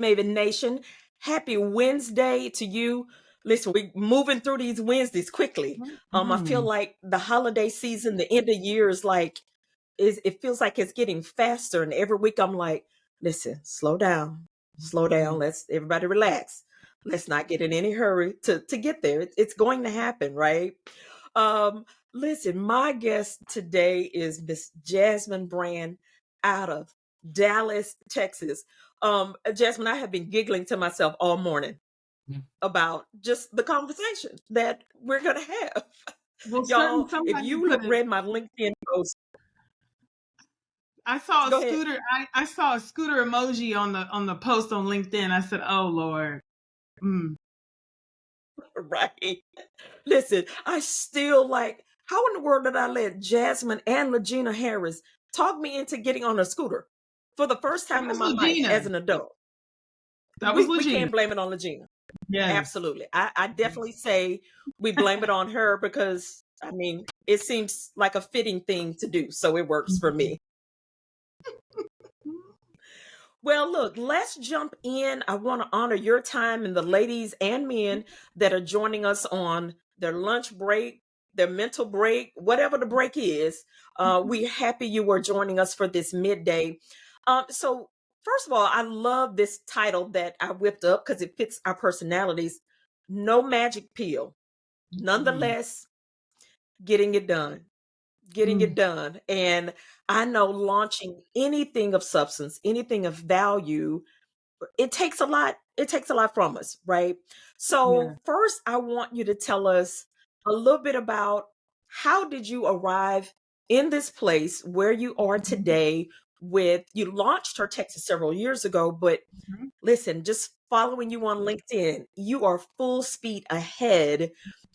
Maven Nation. Happy Wednesday to you. Listen, we're moving through these Wednesdays quickly. I feel like the holiday season, the end of year is like, it feels like it's getting faster. And every week I'm like, listen, slow down, slow down. Let's everybody relax. Let's not get in any hurry to get there. It's going to happen, right? Um, Listen, my guest today is Miss Jasmine Brand out of Dallas, Texas. Jasmine, I have been giggling to myself all morning about just the conversation that we're gonna have. Well, Y'all, if somebody you put look it. read my LinkedIn post, I saw a go ahead. scooter. I saw a scooter emoji on the post on LinkedIn. I said, "Oh Lord." Right. Listen, I still like, how in the world did I let Jasmine and Legina Harris talk me into getting on a scooter for the first That time in was my life Legina. as an adult? That was We Legina. can't blame it on Legina. Yes. Absolutely. I definitely say we blame it on her because, I mean, it seems like a fitting thing to do. So it works for me. Well, look, let's jump in. I want to honor your time and the ladies and men that are joining us on their lunch break, their mental break, whatever the break is. We're happy you are joining us for this midday. So, first of all, I love this title that I whipped up because it fits our personalities. No magic pill. Nonetheless, getting it done, getting it done. And I know launching anything of substance, anything of value, it takes a lot. It takes a lot from us, right? Yeah. So first, I want you to tell us a little bit about how did you arrive in this place where you are today with, you launched her Texas several years ago, but listen, just following you on LinkedIn, you are full speed ahead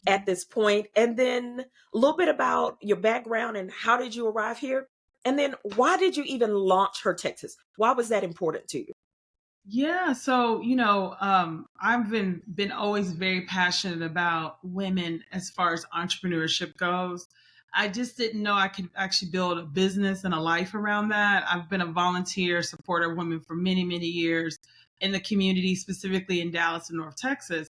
at this point. And then a little bit about your background and how did you arrive here? And then why did you even launch her Texas? Why was that important to you? Yeah, so I've been always very passionate about women as far as entrepreneurship goes. I just didn't know I could actually build a business and a life around that. I've been a volunteer supporter of women for many, many years in the community, specifically in Dallas and North Texas,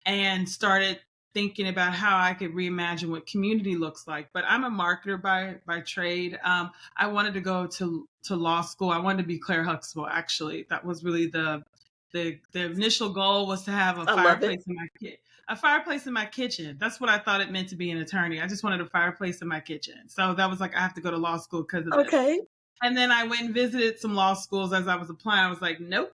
and started thinking about how I could reimagine what community looks like. But I'm a marketer by trade. I wanted to go to law school. I wanted to be Claire Huxtable. Actually, that was really the initial goal, was to have a I love it. fireplace in my a fireplace in my kitchen. That's what I thought it meant to be an attorney. I just wanted a fireplace in my kitchen. So that was like, I have to go to law school because of this. Okay. And then I went and visited some law schools as I was applying. I was like, nope.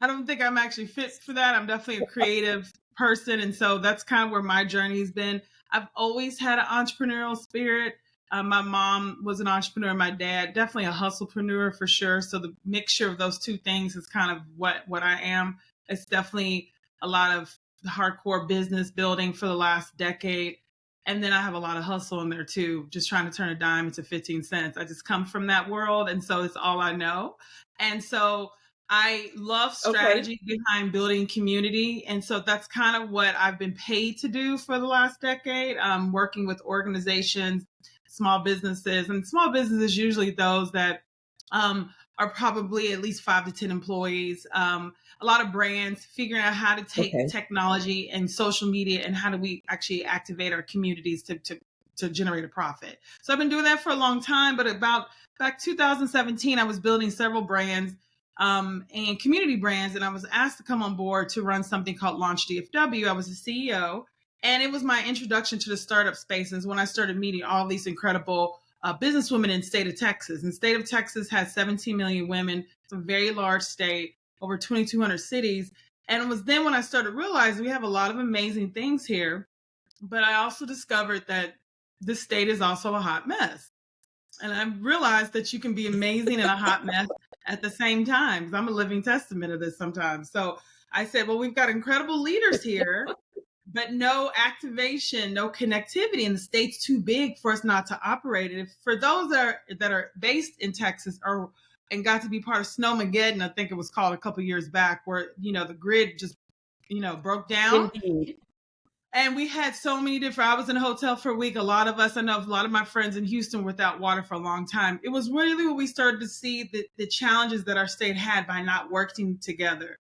I don't think I'm actually fit for that. I'm definitely a creative person. And so that's kind of where my journey's been. I've always had an entrepreneurial spirit. My mom was an entrepreneur. My dad, definitely a hustlepreneur for sure. So the mixture of those two things is kind of what I am. It's definitely a lot of hardcore business building for the last decade. And then I have a lot of hustle in there too, just trying to turn a dime into 15 cents. I just come from that world. And so it's all I know. And so I love Okay. strategy behind building community. And so that's kind of what I've been paid to do for the last decade, working with organizations, small businesses. And small businesses, usually those that are probably at least 5 to 10 employees. A lot of brands figuring out how to take Okay. technology and social media and how do we actually activate our communities to generate a profit. So I've been doing that for a long time, but about back 2017, I was building several brands and community brands. And I was asked to come on board to run something called Launch DFW. I was the CEO. And it was my introduction to the startup spaces when I started meeting all these incredible businesswomen in the state of Texas. And the state of Texas has 17 million women. It's a very large state, over 2,200 cities. And it was then when I started realizing we have a lot of amazing things here. But I also discovered that this state is also a hot mess. And I realized that you can be amazing in a hot mess at the same time, because I'm a living testament of this sometimes. So I said, well, we've got incredible leaders here, but no activation, no connectivity, and the state's too big for us not to operate it. For those that are based in Texas or and got to be part of Snowmageddon, I think it was called a couple of years back, where the grid just broke down. Indeed. And we had so many different, I was in a hotel for a week. A lot of us, I know a lot of my friends in Houston were without water for a long time. It was really when we started to see the challenges that our state had by not working together.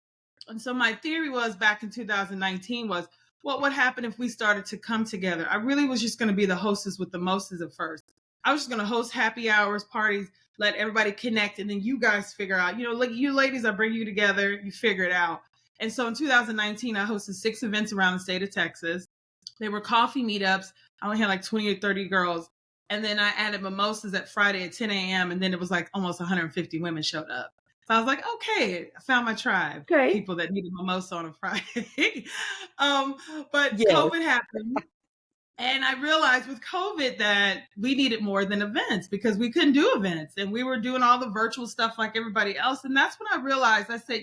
And so my theory was back in 2019 was, what would happen if we started to come together? I really was just going to be the hostess with the mostest at first. I was just going to host happy hours, parties, let everybody connect, and then you guys figure out, like you ladies, I bring you together, you figure it out. And so in 2019, I hosted 6 events around the state of Texas. They were coffee meetups. I only had like 20 or 30 girls. And then I added mimosas at Friday at 10 a.m. And then it was like almost 150 women showed up. So I was like, okay, I found my tribe. Okay. People that needed mimosa on a Friday. But Yes. COVID happened. And I realized with COVID that we needed more than events because we couldn't do events. And we were doing all the virtual stuff like everybody else. And that's when I realized, I said,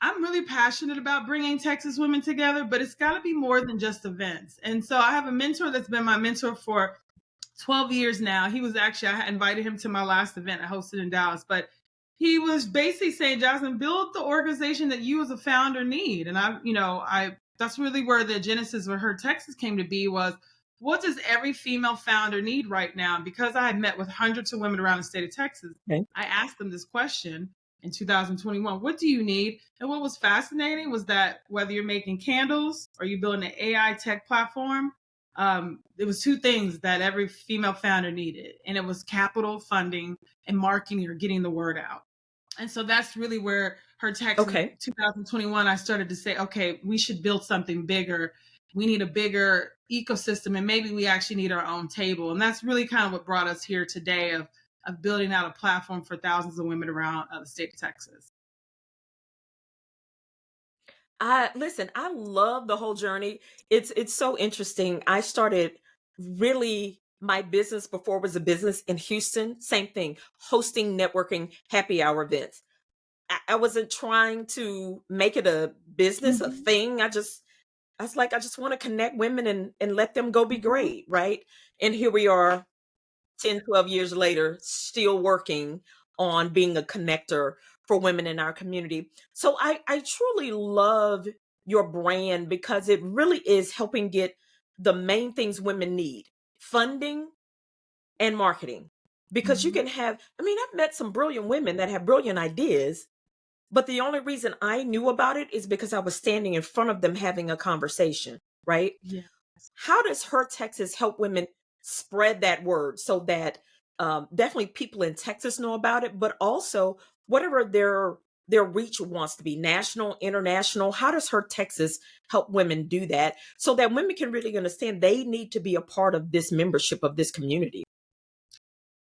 I'm really passionate about bringing Texas women together, but it's got to be more than just events. And so I have a mentor that's been my mentor for 12 years now. He was actually, I invited him to my last event I hosted in Dallas, but he was basically saying, Jasmine, build the organization that you as a founder need. And that's really where the genesis of Her Texas came to be was, what does every female founder need right now? And because I had met with hundreds of women around the state of Texas, Okay. I asked them this question in 2021, what do you need? And what was fascinating was that whether you're making candles or you're building an AI tech platform, it was 2 things that every female founder needed. And it was capital, funding, and marketing or getting the word out. And so that's really where Her Texas in 2021, I started to say, okay, we should build something bigger. We need a bigger ecosystem, and maybe we actually need our own table. And that's really kind of what brought us here today of building out a platform for thousands of women around the state of Texas. Listen, I love the whole journey. It's so interesting. I started really my business before it was a business in Houston. Same thing, hosting networking happy hour events. I wasn't trying to make it a business, a thing. I was like, I just want to connect women and let them go be great, right? And here we are 10, 12 years later, still working on being a connector for women in our community. So I truly love your brand because it really is helping get the main things women need: funding and marketing. Because you can have, I've met some brilliant women that have brilliant ideas, but the only reason I knew about it is because I was standing in front of them having a conversation, right? Yeah. How does Her Texas help women spread that word so that definitely people in Texas know about it, but also whatever their reach wants to be, national, international? How does Her Texas help women do that so that women can really understand they need to be a part of this membership of this community?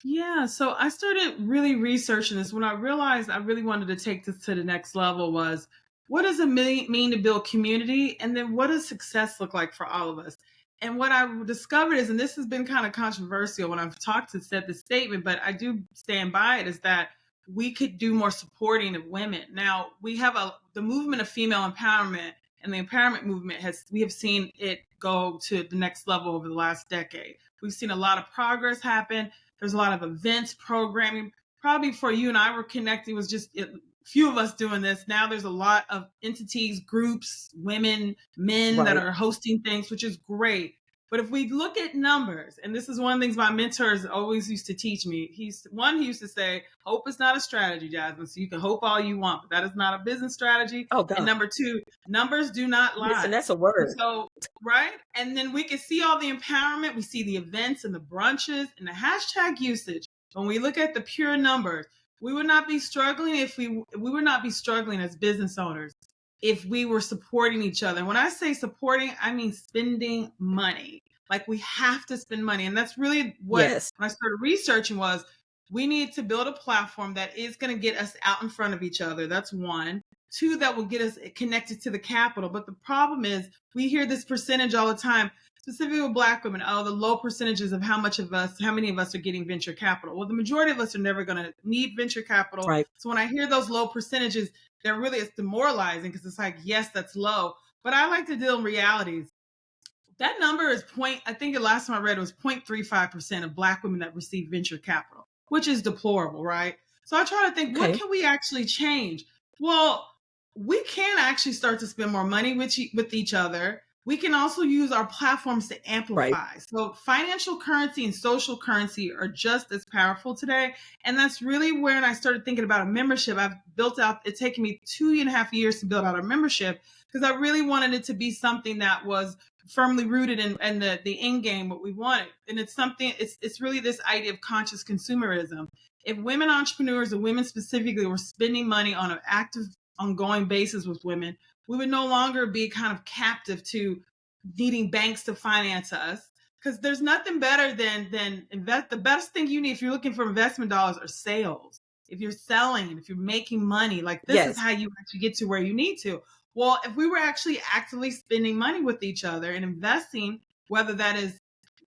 Yeah, so I started really researching this when I realized I really wanted to take this to the next level was, what does it mean to build community? And then what does success look like for all of us? And what I discovered is, and this has been kind of controversial when I've talked to said this statement, but I do stand by it, is that we could do more supporting of women. Now we have the movement of female empowerment, and the empowerment movement we have seen it go to the next level over the last decade. We've seen a lot of progress happen. There's a lot of events, programming. Probably for you and I were connecting was just a few of us doing this. Now there's a lot of entities, groups, women, men that Right. are hosting things, which is great. But if we look at numbers, and this is one of the things my mentors always used to teach me. He used to say, hope is not a strategy, Jasmine. So you can hope all you want, but that is not a business strategy. Oh, And God. number 2, numbers do not Listen, lie. that's a And word. so, right? And then we can see all the empowerment. We see the events and the brunches and the hashtag usage. When we look at the pure numbers, we would not be struggling we would not be struggling as business owners if we were supporting each other. And when I say supporting, I mean spending money. Like we have to spend money. And that's really what, Yes. when I started researching was, we need to build a platform that is going to get us out in front of each other. That's 1. 2, that will get us connected to the capital. But the problem is we hear this percentage all the time, specifically with Black women. Oh, the low percentages of how many of us are getting venture capital. Well, the majority of us are never going to need venture capital. Right. So when I hear those low percentages, it's demoralizing because it's like, yes, that's low. But I like to deal in realities. That number is I think the last time I read it was 0.35% of Black women that receive venture capital, which is deplorable, right? So I try to think, what Okay. can we actually change? Well, we can actually start to spend more money with each other. we can also use our platforms to Right. amplify. So financial currency and social currency are just as powerful today. And that's really when I started thinking about a membership. I've built out, it's taken me 2.5 years to build out a membership because I really wanted it to be something that was firmly rooted in the end game, what we wanted. And it's something, it's really this idea of conscious consumerism. If women entrepreneurs and women specifically were spending money on an active, ongoing basis with women, we would no longer be kind of captive to needing banks to finance us. Because there's nothing better than invest. The best thing you need if you're looking for investment dollars are sales. If you're selling, if you're making money, like this is Yes. how you actually get to where you need to. Well, if we were actually actively spending money with each other and investing, whether that is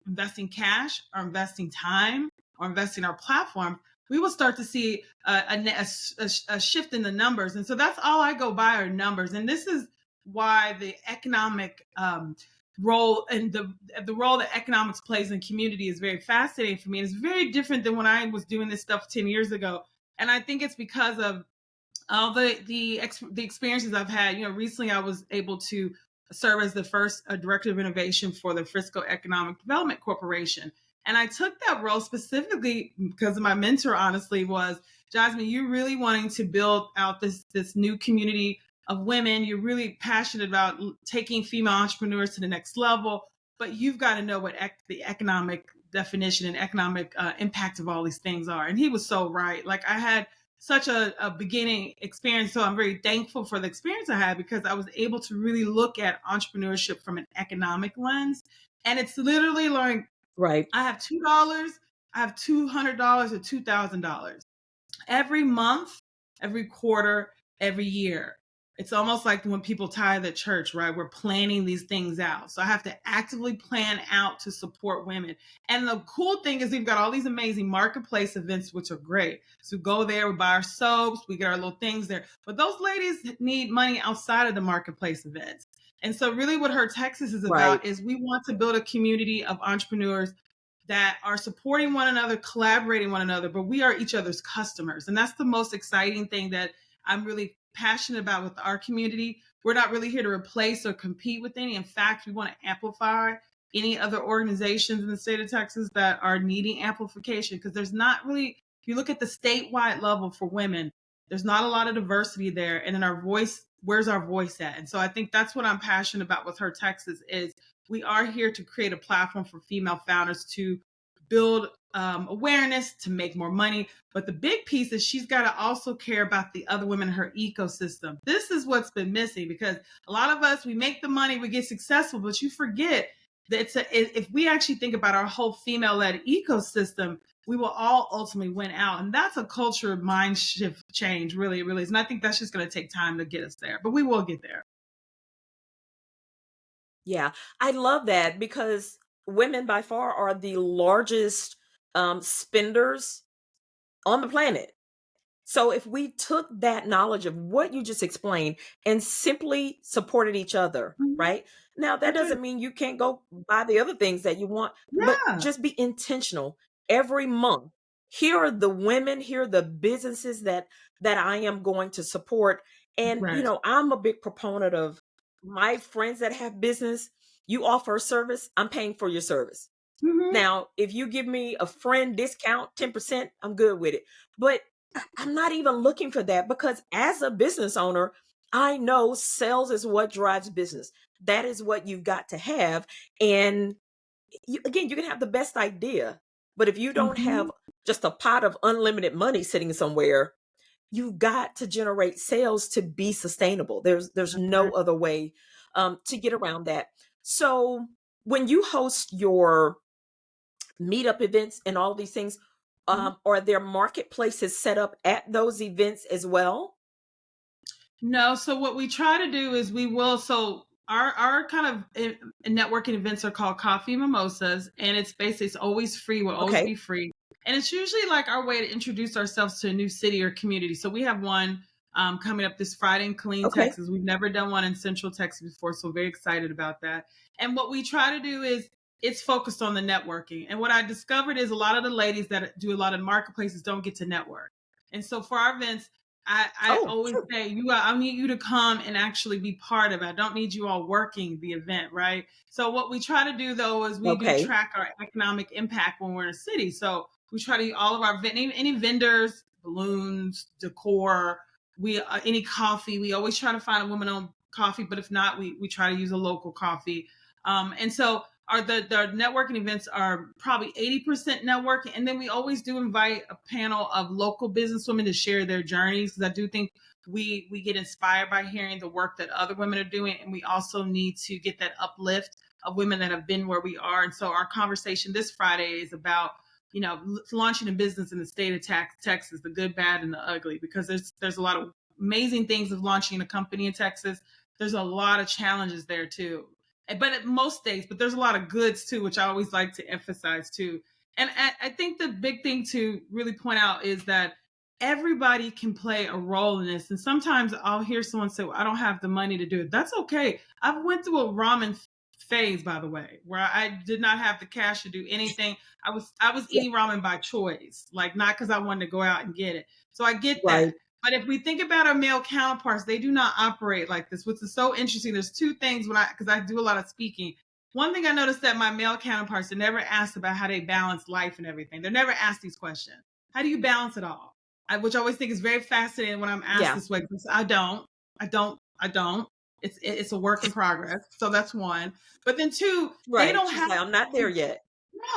investing cash or investing time or investing our platform, we will start to see a shift in the numbers. And so that's all I go by are numbers. And this is why the economic role and the role that economics plays in community is very fascinating for me. And it's very different than when I was doing this stuff 10 years ago. And I think it's because of all the experiences I've had. Recently I was able to serve as the first director of innovation for the Frisco Economic Development Corporation. And I took that role specifically because my mentor, honestly, was, Jasmine, you're really wanting to build out this new community of women. You're really passionate about taking female entrepreneurs to the next level, but you've got to know what the economic definition and economic impact of all these things are. And he was so right. Like I had such a beginning experience. So I'm very thankful for the experience I had because I was able to really look at entrepreneurship from an economic lens. And it's literally like, Right. I have $2, I have $200 or $2,000 every month, every quarter, every year. It's almost like when people tithe at church, right? We're planning these things out. So I have to actively plan out to support women. And the cool thing is we've got all these amazing marketplace events, which are great. So we go there, we buy our soaps, we get our little things there. But those ladies need money outside of the marketplace events. And so really what Her Texas is Right. about is we want to build a community of entrepreneurs that are supporting one another, collaborating one another, but we are each other's customers. And that's the most exciting thing that I'm really passionate about with our community. We're not really here to replace or compete with any. In fact, we want to amplify any other organizations in the state of Texas that are needing amplification, because there's not really, if you look at the statewide level for women, there's not a lot of diversity there. And in our voice, where's our voice at? And so I think that's what I'm passionate about with Her Texas is we are here to create a platform for female founders to build awareness, to make more money. But the big piece is she's got to also care about the other women in her ecosystem. This is what's been missing, because a lot of us, we make the money, we get successful, but you forget that if we actually think about our whole female-led ecosystem, we will all ultimately win out. And that's a culture mind shift change, really, it really is. And I think that's just going to take time to get us there, but we will get there. Yeah, I love that because women by far are the largest spenders on the planet. So if we took that knowledge of what you just explained and simply supported each other, Mhm. right? Now, that That's it. doesn't mean you can't go buy the other things that you want, but Yeah. just be intentional every month. Here are the women, here are the businesses that I am going to support. And Right. I'm a big proponent of my friends that have business. You offer a service, I'm paying for your service. Mm-hmm. Now, if you give me a friend discount, 10%, I'm good with it. But I'm not even looking for that because as a business owner, I know sales is what drives business. That is what you've got to have. And again, you can have the best idea, but if you don't Mm-hmm. have just a pot of unlimited money sitting somewhere, you've got to generate sales to be sustainable. There's That's no right. other way to get around that. So when you host your meetup events and all of these things, Mhm. are there marketplaces set up at those events as well? No, so what we try to do is so our kind of networking events are called coffee mimosas, and it's basically it's always free, will always Okay. be free. And it's usually like our way to introduce ourselves to a new city or community. So we have one coming up this Friday in Killeen, Okay. Texas. We've never done one in Central Texas before, so very excited about that. And what we try to do is it's focused on the networking. And what I discovered is a lot of the ladies that do a lot of marketplaces don't get to network. And so for our events, I Oh, always sure. say I need you to come and actually be part of it. I don't need you all working the event, right? So what we try to do though is we do Okay. track our economic impact when we're in a city. So we try to all of our any vendors, balloons, decor, we any coffee. We always try to find a woman-owned coffee, but if not, we try to use a local coffee. And so the networking events are probably 80% networking, and then we always do invite a panel of local businesswomen to share their journeys, because I do think we get inspired by hearing the work that other women are doing, and we also need to get that uplift of women that have been where we are. And so our conversation this Friday is about launching a business in the state of Texas, the good, bad, and the ugly, because there's a lot of amazing things of launching a company in Texas. There's a lot of challenges there too, but at most states, but there's a lot of goods too, which I always like to emphasize too. And I think the big thing to really point out is that everybody can play a role in this. And sometimes I'll hear someone say, well, I don't have the money to do it. That's okay. I've went through a ramen phase, by the way, where I did not have the cash to do anything. I was Yeah. eating ramen by choice, like not because I wanted to go out and get it. So I get that. Right. But if we think about our male counterparts, they do not operate like this, which is so interesting. There's two things because I do a lot of speaking. One thing I noticed that my male counterparts are never asked about how they balance life and everything. They're never asked these questions. How do you balance it all? Which I always think is very fascinating when I'm asked Yeah. this way. Because I don't. It's a work in progress. So that's one. But then two, they Right. don't She's have like, I'm not there yet.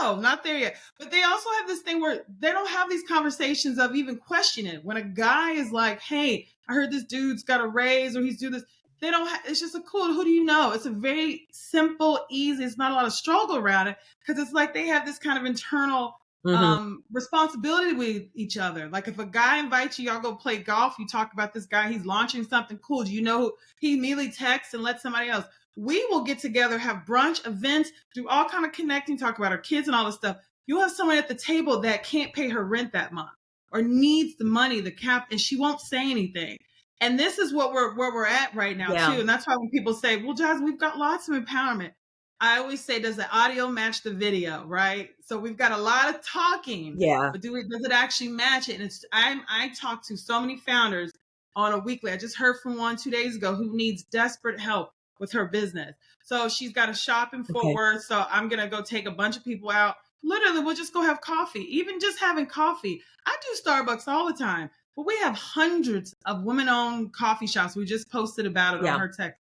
no, not there yet. But they also have this thing where they don't have these conversations of even questioning. When a guy is like, hey, I heard this dude's got a raise or he's doing this. They don't it's just a cool, who do you know? It's a very simple, easy, it's not a lot of struggle around it, because it's like they have this kind of internal Hmm. responsibility with each other. Like if a guy invites you, y'all go play golf, you talk about this guy, he's launching something cool. Do you know who he immediately texts and lets somebody else? We will get together, have brunch, events, do all kind of connecting, talk about our kids and all this stuff. You'll have someone at the table that can't pay her rent that month or needs the money, the cap, and she won't say anything. And this is what where we're at right now Yeah. too. And that's why when people say, well, Jazz, we've got lots of empowerment. I always say, does the audio match the video, right? So we've got a lot of talking, Yeah. but does it actually match it? And I talk to so many founders on a weekly. I just heard from one 2 days ago who needs desperate help with her business. So she's got a shop in Fort Okay. Worth. So I'm going to go take a bunch of people out. Literally, we'll just go have coffee. Even just having coffee. I do Starbucks all the time, but we have hundreds of women owned coffee shops. We just posted about it on Yeah. her tech.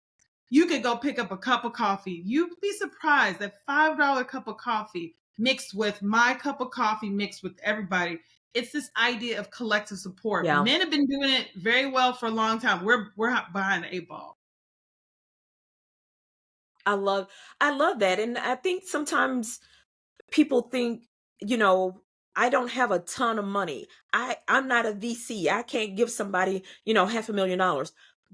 You could go pick up a cup of coffee. You'd be surprised that $5 cup of coffee mixed with my cup of coffee mixed with everybody. It's this idea of collective support. Yeah. Men have been doing it very well for a long time. We're behind the eight ball. I love I love that. And I think sometimes people think, you know, I don't have a ton of money. I'm not a VC. I can't give somebody, $500,000.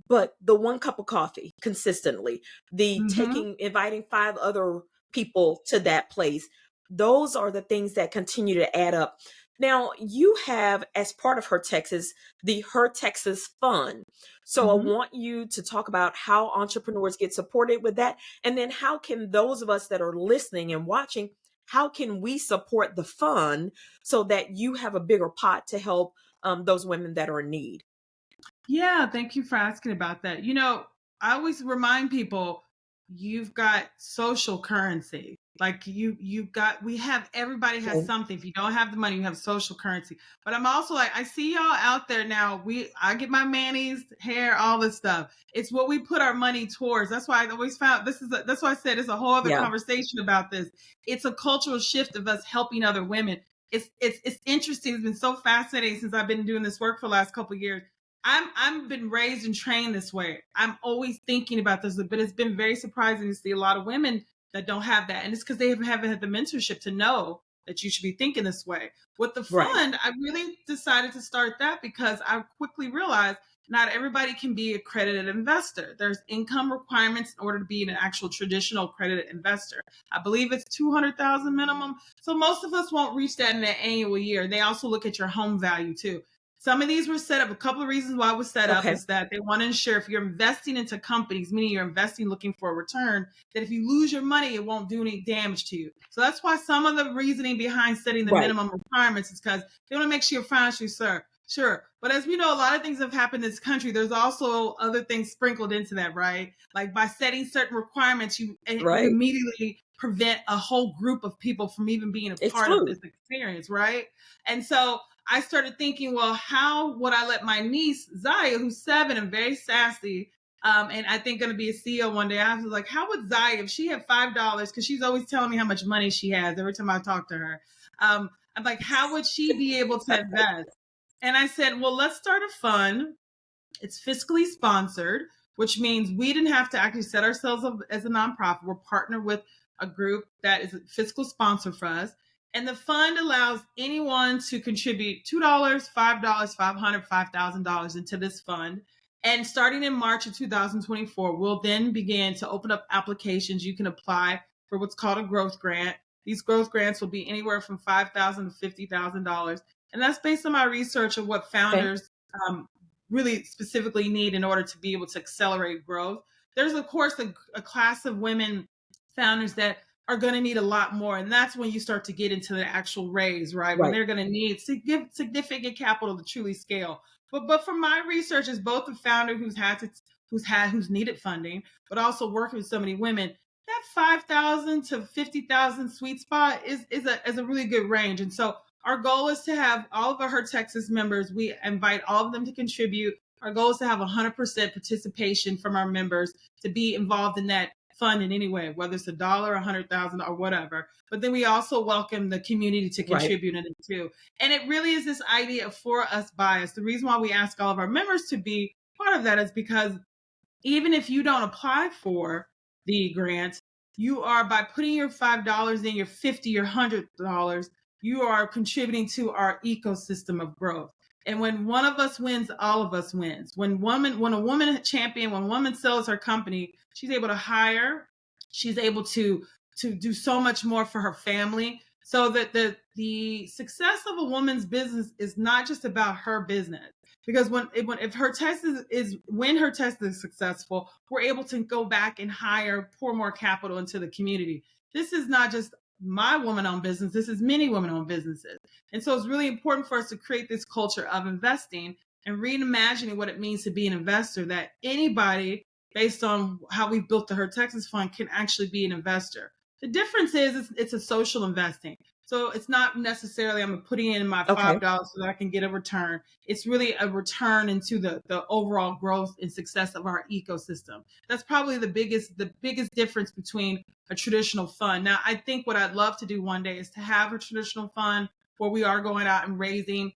But the one cup of coffee consistently, the Mm-hmm. inviting five other people to that place, those are the things that continue to add up. Now, you have, as part of Her Texas, the Her Texas Fund. So I Mm-hmm. want you to talk about how entrepreneurs get supported with that. And then how can those of us that are listening and watching, how can we support the fund so that you have a bigger pot to help those women that are in need? Yeah, thank you for asking about that. I always remind people you've got social currency. Like everybody has Okay. something. If you don't have the money, you have social currency. But I'm also like, I see y'all out there now. I get my manis, hair, all this stuff. It's what we put our money towards. That's why I always found that's why I said it's a whole other Yeah. conversation about this. It's a cultural shift of us helping other women. It's interesting. It's been so fascinating since I've been doing this work for the last couple of years. I'm been raised and trained this way. I'm always thinking about this, but it's been very surprising to see a lot of women that don't have that. And it's because they haven't had the mentorship to know that you should be thinking this way. With the Right. fund, I really decided to start that because I quickly realized not everybody can be a accredited investor. There's income requirements in order to be an actual traditional accredited investor. I believe it's 200,000 minimum. So most of us won't reach that in an annual year. They also look at your home value too. Some of these were set up. A couple of reasons why it was set up Okay. is that they want to ensure if you're investing into companies, meaning you're investing looking for a return, that if you lose your money, it won't do any damage to you. So that's why some of the reasoning behind setting the Right. minimum requirements is because they want to make sure you're financially secure. Sure. But as we know, a lot of things have happened in this country. There's also other things sprinkled into that, right? Like by setting certain requirements, you Right. immediately prevent a whole group of people from even being a part of this Exclude. experience, right? And so I started thinking, well, how would I let my niece, Zaya, who's 7 and very sassy, and I think going to be a CEO one day, I was like, how would Zaya, if she had $5, because she's always telling me how much money she has every time I talk to her, I'm like, how would she be able to invest? And I said, well, let's start a fund. It's fiscally sponsored, which means we didn't have to actually set ourselves up as a nonprofit. We're partnered with a group that is a fiscal sponsor for us. And the fund allows anyone to contribute $2, $5, $500, $5,000 into this fund. And starting in March of 2024, we'll then begin to open up applications. You can apply for what's called a growth grant. These growth grants will be anywhere from $5,000 to $50,000. And that's based on my research of what Okay. founders really specifically need in order to be able to accelerate growth. There's, of course, a class of women founders that are going to need a lot more. And that's when you start to get into the actual raise, right? When Right. they're going to need significant capital to truly scale. But from my research, as both a founder who's needed funding, but also working with so many women, that 5,000 to 50,000 sweet spot is a really good range. And so our goal is to have all of our Her Texas members, we invite all of them to contribute. Our goal is to have 100% participation from our members to be involved in that fund in any way, whether it's $1, 100,000, or whatever. But then we also welcome the community to Right. contribute in it too. And it really is this idea of for us bias. The reason why we ask all of our members to be part of that is because even if you don't apply for the grant, you are, by putting your $5 in, your 50, your $100, you are contributing to our ecosystem of growth. And when one of us wins, all of us wins. When a woman champion, when a woman sells her company, she's able to hire, she's able to do so much more for her family. So that the success of a woman's business is not just about her business, because if her test when her test is successful, we're able to go back and pour more capital into the community. This is not just my woman-owned business, this is many women-owned businesses. And so it's really important for us to create this culture of investing and reimagining what it means to be an investor, that anybody, based on how we've built the Her Texas Fund, can actually be an investor. The difference is it's a social investing. So it's not necessarily I'm putting in my Okay. $5 so that I can get a return. It's really a return into the overall growth and success of our ecosystem. That's probably the biggest difference between a traditional fund. Now, I think what I'd love to do one day is to have a traditional fund where we are going out and raising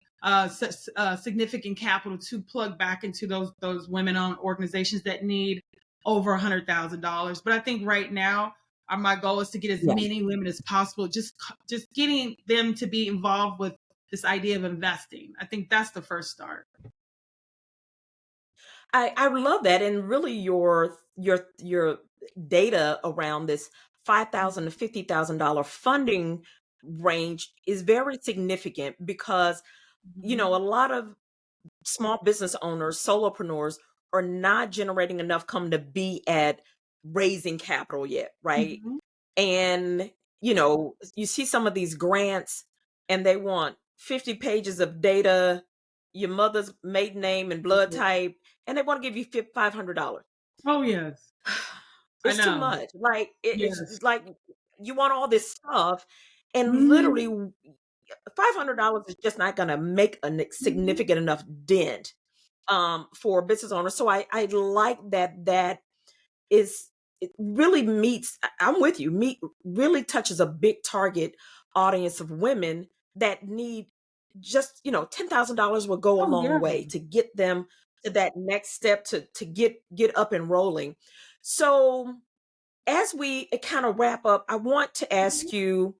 significant capital to plug back into those women-owned organizations that need over $100,000. But I think right now, my goal is to get as Yeah. many women as possible, just getting them to be involved with this idea of investing. I think that's the first start. I love that, and really your data around this $5,000 to $50,000 funding range is very significant because a Mm-hmm. lot of small business owners, solopreneurs are not generating enough come to be at raising capital yet, right? Mm-hmm. And you see some of these grants and they want 50 pages of data, your mother's maiden name and blood type, and they want to give you $500. Oh yes, I It's too know. much. Like Yes. it's like you want all this stuff, and literally Mm-hmm. $500 is just not going to make a Mm-hmm. significant enough dent for business owners. So I like that is it really meets. I'm with you. Meet really touches a big target audience of women that need just $10,000 will go a Oh long yeah. way to get them to that next step to get up and rolling. So as we kind of wrap up, I want to ask you,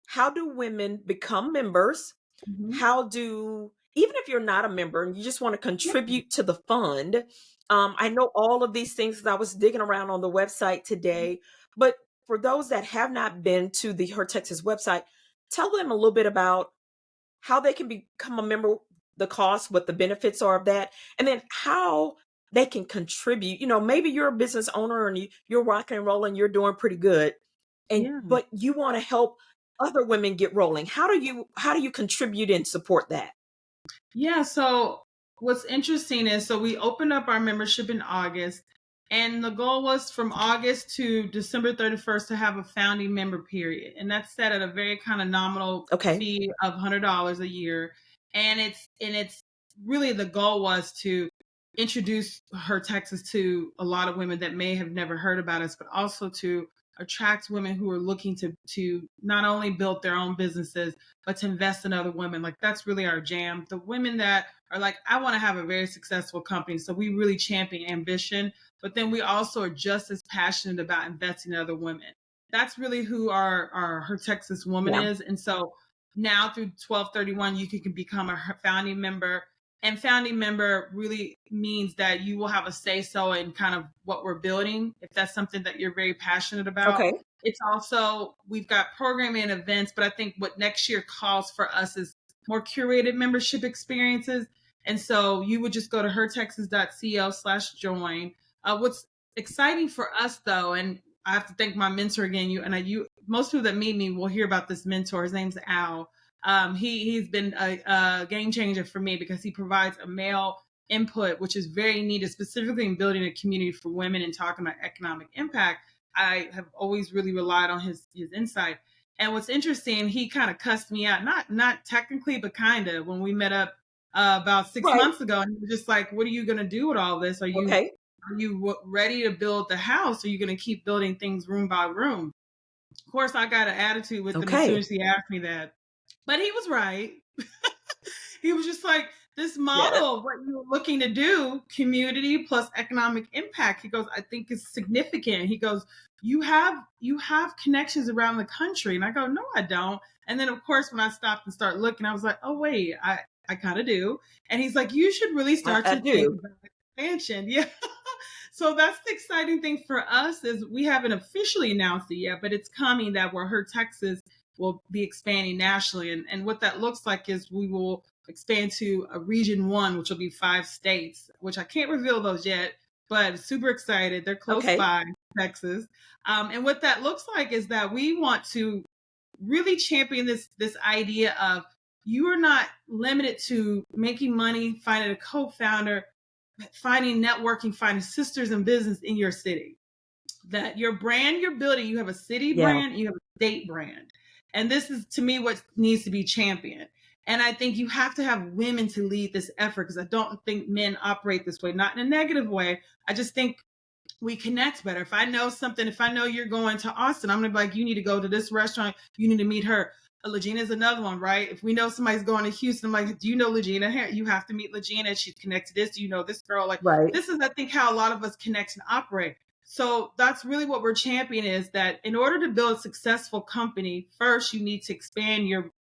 how do women become members? Mm-hmm. How do, even if you're not a member and you just want to Yeah. contribute to the fund, I know all of these things that I was digging around on the website today, but for those that have not been to the Her Texas website, tell them a little bit about how they can become a member, the cost, what the benefits are of that, and then how they can contribute. Maybe you're a business owner and you're rocking and rolling, you're doing pretty good, and Yeah. but you want to help other women get rolling. How do you contribute and support that? Yeah, so what's interesting is so we opened up our membership in August, and the goal was from August to December 31st to have a founding member period. And that's set at a very kind of nominal Okay. fee of $100 a year. And it's really the goal was to introduce her Texas to a lot of women that may have never heard about us, but also to attract women who are looking to not only build their own businesses but to invest in other women. Like that's really our jam. The women that are like, I want to have a very successful company. So we really champion ambition, but then we also are just as passionate about investing in other women. That's really who our Her Texas woman Yeah. is. And so now through 1231, you can become a founding member. And founding member really means that you will have a say so in kind of what we're building, if that's something that you're very passionate about. Okay. It's also, we've got programming and events, but I think what next year calls for us is more curated membership experiences. And so you would just go to hertexas.co/join. What's exciting for us though, and I have to thank my mentor again, most people that meet me will hear about this mentor. His name's Al. He's been a game changer for me because he provides a male input, which is very needed, specifically in building a community for women and talking about economic impact. I have always really relied on his insight. And what's interesting, he kind of cussed me out, not technically, but kind of when we met up about six Right. months ago, and he was just like, "What are you going to do with all this? Okay. Are you ready to build the house? Or are you going to keep building things room by room?" Of course, I got an attitude with him as soon Okay. as he asked me that, but he was right. He was just like, this Yeah. model of what you're looking to do, community plus economic impact. He goes, I think is significant. He goes, you have connections around the country. And I go, no, I don't. And then of course when I stopped and started looking, I was like, oh wait, I kind of do. And he's like, you should really start I to think do. about expansion. Yeah. So that's the exciting thing for us is we haven't officially announced it yet, but it's coming that we're Her Texas will be expanding nationally. And what that looks like is we will expand to a region one, which will be 5 states, which I can't reveal those yet, but super excited. They're close Okay. by, Texas. And what that looks like is that we want to really champion this idea of you are not limited to making money, finding a co-founder, finding networking, finding sisters in business in your city. That your brand you're building, you have a city Yeah. brand, you have a state brand. And this is to me what needs to be championed. And I think you have to have women to lead this effort because I don't think men operate this way, not in a negative way. I just think we connect better. If I know something, if I know you're going to Austin, I'm gonna be like, you need to go to this restaurant, you need to meet her. Legina is another one, right? If we know somebody's going to Houston, I'm like, do you know Legina? You have to meet Legina. She's connected to this. Do you know this girl? Like, Right. this is, I think, how a lot of us connect and operate. So that's really what we're championing is that in order to build a successful company, first you need to expand your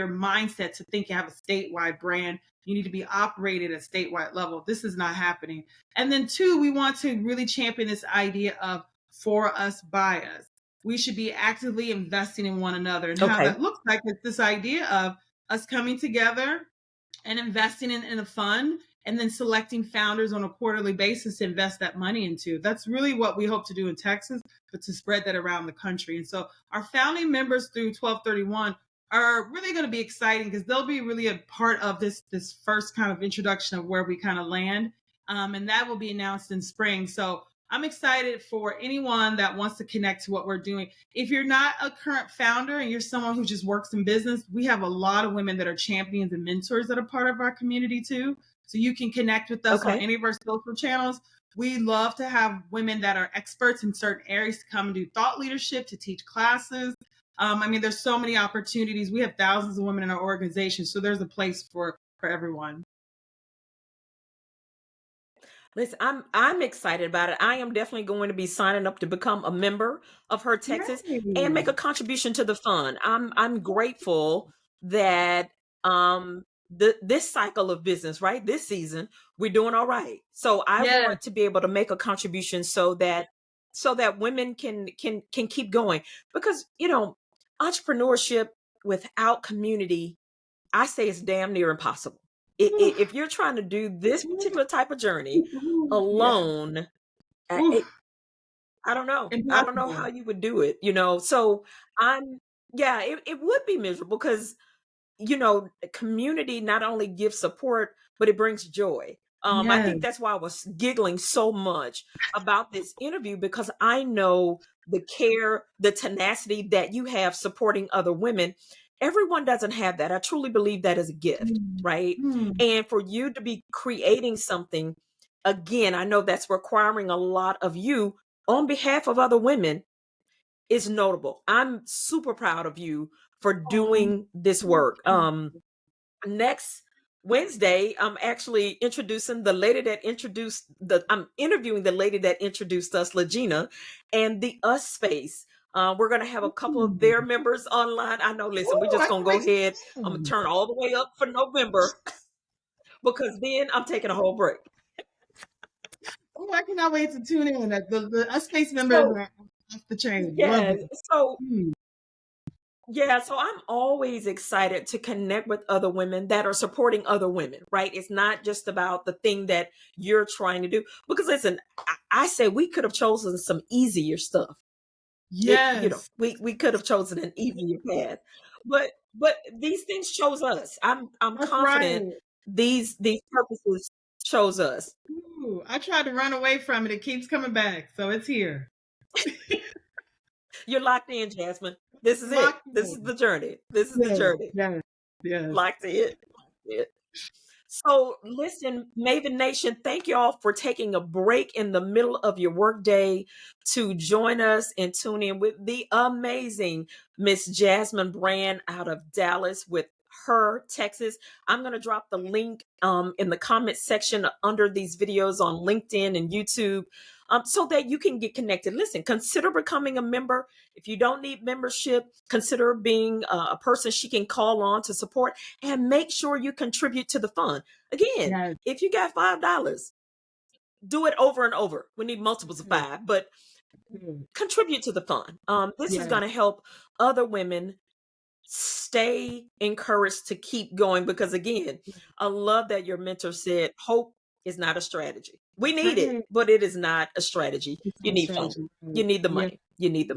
mindset to think you have a statewide brand. You need to be operated at a statewide level. This is not happening. And then two, we want to really champion this idea of for us, by us. We should be actively investing in one another. And how Okay. that looks like is this idea of us coming together and investing in a fund and then selecting founders on a quarterly basis to invest that money into. That's really what we hope to do in Texas, but to spread that around the country. And so our founding members through 1231 are really going to be exciting because they'll be really a part of this first kind of introduction of where we kind of land. And that will be announced in spring. So I'm excited for anyone that wants to connect to what we're doing. If you're not a current founder and you're someone who just works in business, we have a lot of women that are champions and mentors that are part of our community too. So you can connect with us on Okay. any of our social channels. We love to have women that are experts in certain areas to come and do thought leadership, to teach classes. I mean, there's so many opportunities. We have thousands of women in our organization, so there's a place for everyone. Listen, I'm excited about it. I am definitely going to be signing up to become a member of Her Texas and make a Yay! contribution to the fund. I'm grateful that this cycle of business, right? This season, we're doing all right. So I Yes. want to be able to make a contribution so that women can keep going because, entrepreneurship without community, I say it's damn near impossible. If you're trying to do this particular type of journey Yeah. alone, uh, it, Oof. I don't know. I don't know how Impossible. you would do it. So I'm, yeah, it would be miserable because community not only gives support, but it brings joy. I Yes. think that's why I was giggling so much about this interview, because I know the care, the tenacity that you have supporting other women. Everyone doesn't have that. I truly believe that is a gift, right? Mm. And for you to be creating something, again, I know that's requiring a lot of you on behalf of other women, is notable. I'm super proud of you for doing this work. Next Wednesday, I'm interviewing the lady that introduced us, Legina, and the Us Space. We're going to have a couple of their members online. I know, listen, we're Ooh, just I going to can't go wait to ahead. I'm going to listen. turn all the way up for November because then I'm taking a whole break. Oh, I cannot wait to tune in. The us space members So, are off the chain. Love yeah. it. So, Mm. yeah, so I'm always excited to connect with other women that are supporting other women, right? It's not just about the thing that you're trying to do. Because listen, I say we could have chosen some easier stuff. Yes. We could have chosen an easier path. But these things chose us. I'm That's right. confident these purposes chose us. Ooh, I tried to run away from it. It keeps coming back. So it's here. You're locked in, Jasmine. This is it. Locked This is in. the journey. This is the Yes, journey. yes, yes. Locked in. Locked in. So, listen, Maven Nation, thank y'all for taking a break in the middle of your workday to join us and tune in with the amazing Miss Jasmine Brand out of Dallas with her Texas. I'm going to drop the link in the comment section under these videos on LinkedIn and YouTube, so that you can get connected. Listen, consider becoming a member. If you don't need membership, consider being a person she can call on to support, and make sure you contribute to the fund. Again, Yes. if you got $5, do it over and over. We need multiples of Yes. five, but contribute to the fund. This is Yes. going to help other women stay encouraged to keep going, because again, I love that your mentor said hope is not a strategy. We That's need it, right. but it is not a strategy. It's You not need funding. strategy. You need the Yeah. money. You need the